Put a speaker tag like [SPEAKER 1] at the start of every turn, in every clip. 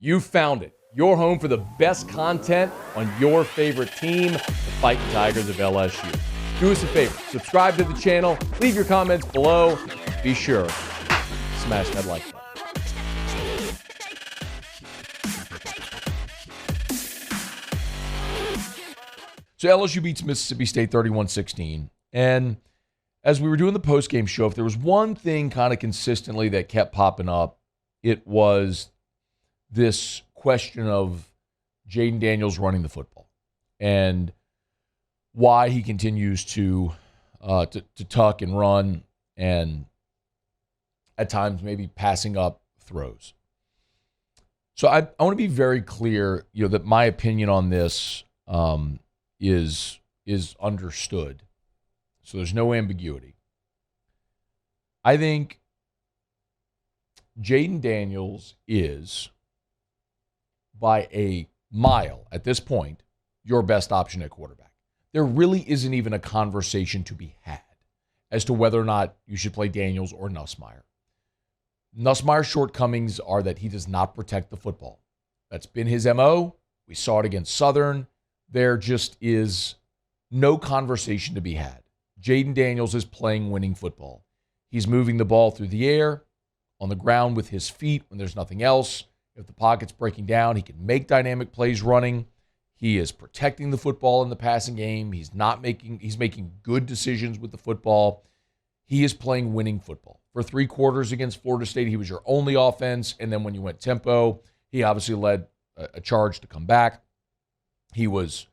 [SPEAKER 1] You found it. Your home for the best content on your favorite team, the Fighting Tigers of LSU. Do us a favor. Subscribe to the channel. Leave your comments below. Be sure to smash that like button. So LSU beats Mississippi State 31-16. And as we were doing the postgame show, if there was one thing kind of consistently that kept popping up, it was this question of Jayden Daniels running the football and why he continues to tuck and run and at times maybe passing up throws. So I want to be very clear, that my opinion on this is understood. So there's no ambiguity. I think Jayden Daniels is, by a mile at this point, your best option at quarterback. There really isn't even a conversation to be had as to whether or not you should play Daniels or Nussmeier. Nussmeier's shortcomings are that he does not protect the football. That's been his MO. We saw it against Southern. There just is no conversation to be had. Jayden Daniels is playing winning football. He's moving the ball through the air, on the ground with his feet when there's nothing else. If the pocket's breaking down, he can make dynamic plays running. He is protecting the football in the passing game. He's making good decisions with the football. He is playing winning football. For 3 quarters against Florida State, he was your only offense. And then when you went tempo, he obviously led a charge to come back. He was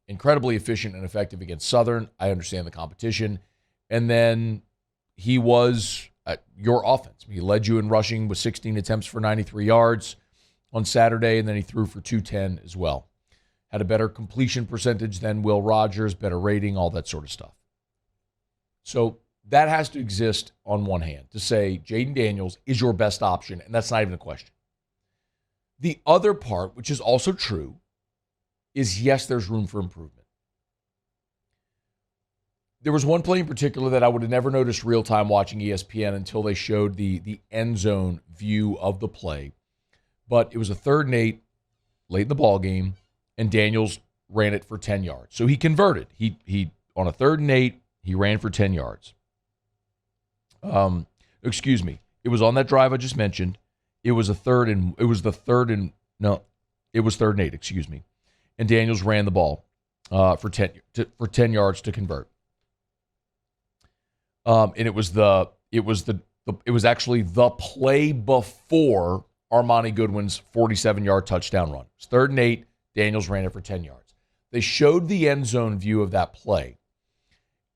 [SPEAKER 1] incredibly efficient and effective against Southern. I understand the competition. And then he was your offense. He led you in rushing with 16 attempts for 93 yards on Saturday, and then he threw for 210 as well. Had a better completion percentage than Will Rogers, better rating, all that sort of stuff. So that has to exist on one hand, to say Jayden Daniels is your best option, and that's not even a question. The other part, which is also true, is yes, there's room for improvement. There was one play in particular that I would have never noticed real-time watching ESPN until they showed the end zone view of the play. But it was a 3rd and 8 late in the ball game, and Daniels ran it for 10 yards. So he converted. He on a 3rd and 8, he ran for 10 yards. Excuse me. It was on that drive I just mentioned. It was 3rd and 8, excuse me. And Daniels ran the ball for 10 yards to convert. And it was actually the play before Armani Goodwin's 47-yard touchdown run. It was 3rd and 8. Daniels ran it for 10 yards. They showed the end zone view of that play,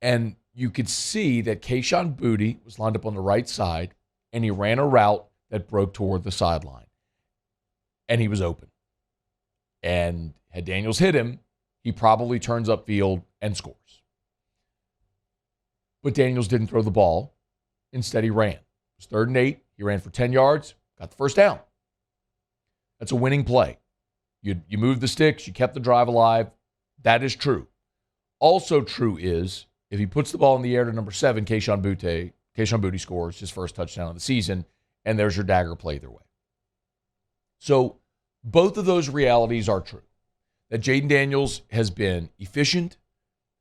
[SPEAKER 1] and you could see that Kayshon Boutte was lined up on the right side, and he ran a route that broke toward the sideline, and he was open. And had Daniels hit him, he probably turns upfield and scores. But Daniels didn't throw the ball. Instead, he ran. It was 3rd and 8. He ran for 10 yards, got the first down. That's a winning play. You moved the sticks. You kept the drive alive. That is true. Also true is if he puts the ball in the air to number 7, Kayshon Boutte scores his first touchdown of the season, and there's your dagger play either way. So both of those realities are true. That Jayden Daniels has been efficient.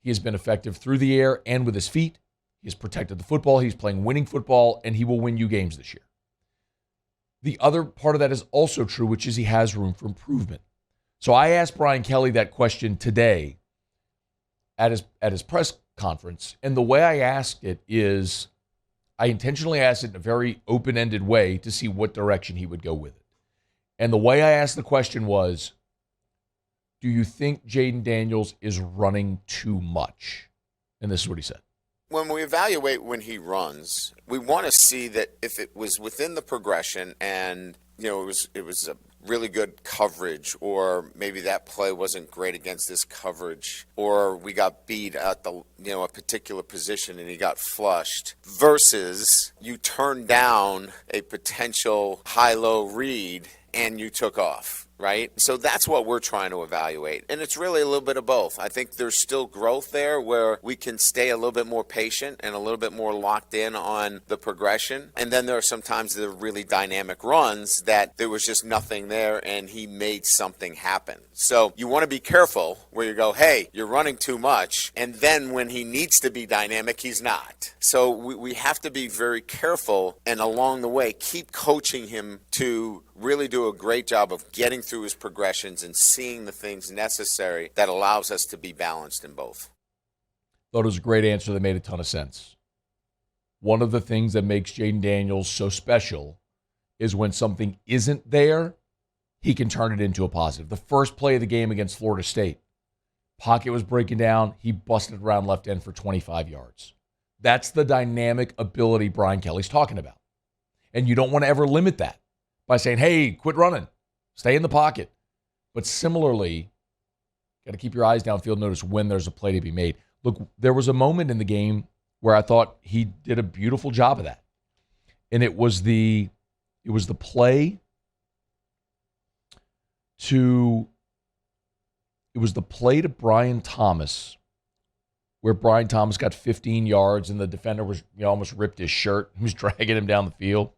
[SPEAKER 1] He has been effective through the air and with his feet. He has protected the football. He's playing winning football, and he will win you games this year. The other part of that is also true, which is he has room for improvement. So I asked Brian Kelly that question today at his press conference, and the way I asked it is I intentionally asked it in a very open-ended way to see what direction he would go with it. And the way I asked the question was, do you think Jayden Daniels is running too much? And this is what he said.
[SPEAKER 2] When we evaluate when he runs, we want to see that if it was within the progression and, it was a really good coverage, or maybe that play wasn't great against this coverage, or we got beat at a particular position and he got flushed, versus you turned down a potential high-low read and you took off. right? So that's what we're trying to evaluate. And it's really a little bit of both. I think there's still growth there where we can stay a little bit more patient and a little bit more locked in on the progression. And then there are sometimes the really dynamic runs that there was just nothing there and he made something happen. So you want to be careful where you go, hey, you're running too much. And then when he needs to be dynamic, he's not. So we have to be very careful and along the way keep coaching him to really do a great job of getting through his progressions and seeing the things necessary that allows us to be balanced in both.
[SPEAKER 1] Thought it was a great answer that made a ton of sense. One of the things that makes Jayden Daniels so special is when something isn't there, he can turn it into a positive. The first play of the game against Florida State, pocket was breaking down, he busted around left end for 25 yards. That's the dynamic ability Brian Kelly's talking about. And you don't want to ever limit that by saying, hey, quit running, stay in the pocket. But similarly, got to keep your eyes downfield, notice when there's a play to be made. Look, there was a moment in the game where I thought he did a beautiful job of that. And it was the play to Brian Thomas, where Brian Thomas got 15 yards and the defender was almost ripped his shirt. He was dragging him down the field.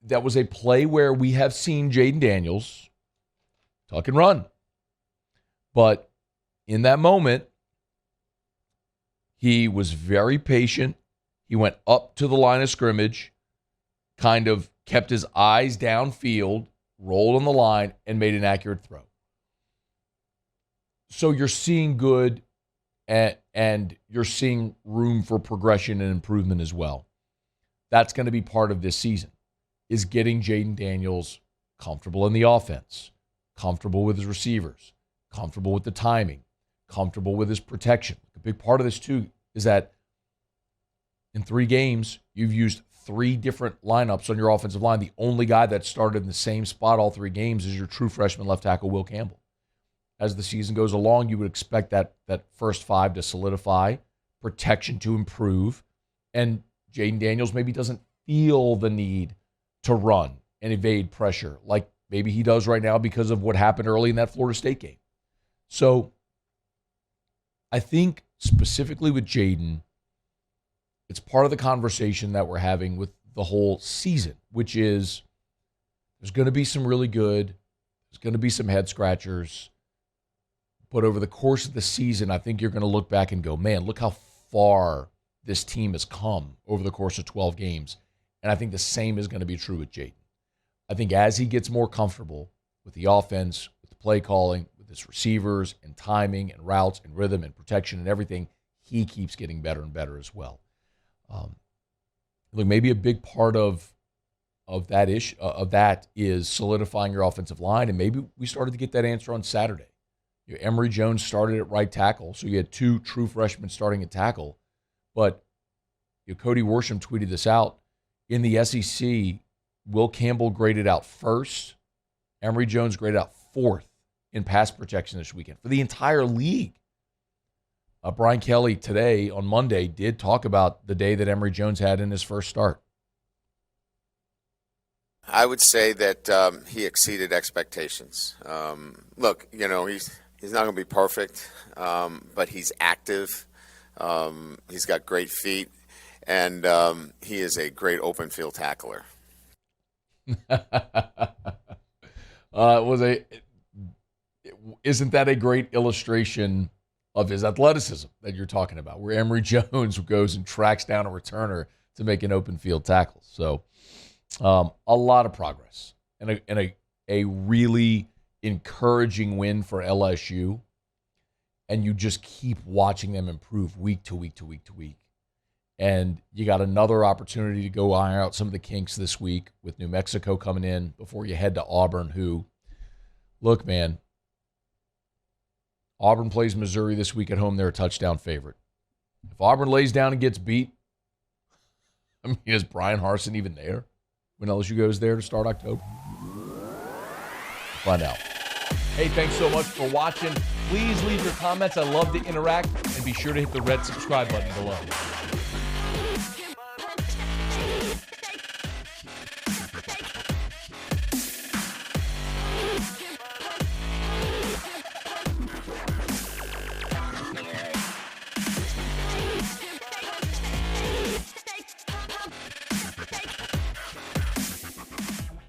[SPEAKER 1] That was a play where we have seen Jayden Daniels tuck and run. But in that moment, he was very patient. He went up to the line of scrimmage, kind of kept his eyes downfield, rolled on the line, and made an accurate throw. So you're seeing good and you're seeing room for progression and improvement as well. That's going to be part of this season, is getting Jayden Daniels comfortable in the offense, comfortable with his receivers, comfortable with the timing, comfortable with his protection. A big part of this, too, is that in 3 games, you've used 3 different lineups on your offensive line. The only guy that started in the same spot all 3 games is your true freshman left tackle, Will Campbell. As the season goes along, you would expect that first 5 to solidify, protection to improve, and Jayden Daniels maybe doesn't feel the need to run and evade pressure like maybe he does right now because of what happened early in that Florida State game. So I think specifically with Jayden, it's part of the conversation that we're having with the whole season, which is there's going to be some really good, there's going to be some head scratchers, but over the course of the season, I think you're going to look back and go, man, look how far this team has come over the course of 12 games. And I think the same is going to be true with Jayden. I think as he gets more comfortable with the offense, with the play calling, with his receivers and timing and routes and rhythm and protection and everything, he keeps getting better and better as well. Look, maybe a big part of that issue is solidifying your offensive line, and maybe we started to get that answer on Saturday. Emory Jones started at right tackle, so you had 2 true freshmen starting at tackle. But Cody Worsham tweeted this out. In the SEC, Will Campbell graded out 1st. Emory Jones graded out 4th in pass protection this weekend for the entire league. Brian Kelly today on Monday did talk about the day that Emory Jones had in his first start.
[SPEAKER 2] I would say that he exceeded expectations. Look, he's not going to be perfect, but he's active. He's got great feet, and he is a great open field tackler.
[SPEAKER 1] Isn't that a great illustration of his athleticism that you're talking about, where Emory Jones goes and tracks down a returner to make an open field tackle? So a lot of progress and a really encouraging win for LSU. And you just keep watching them improve week to week to week to week. And you got another opportunity to go iron out some of the kinks this week with New Mexico coming in before you head to Auburn, who, look, man, Auburn plays Missouri this week at home. They're a touchdown favorite. If Auburn lays down and gets beat, I mean, is Brian Harsin even there when LSU goes there to start October? Find out. Hey, thanks so much for watching. Please leave your comments. I love to interact. And be sure to hit the red subscribe button below.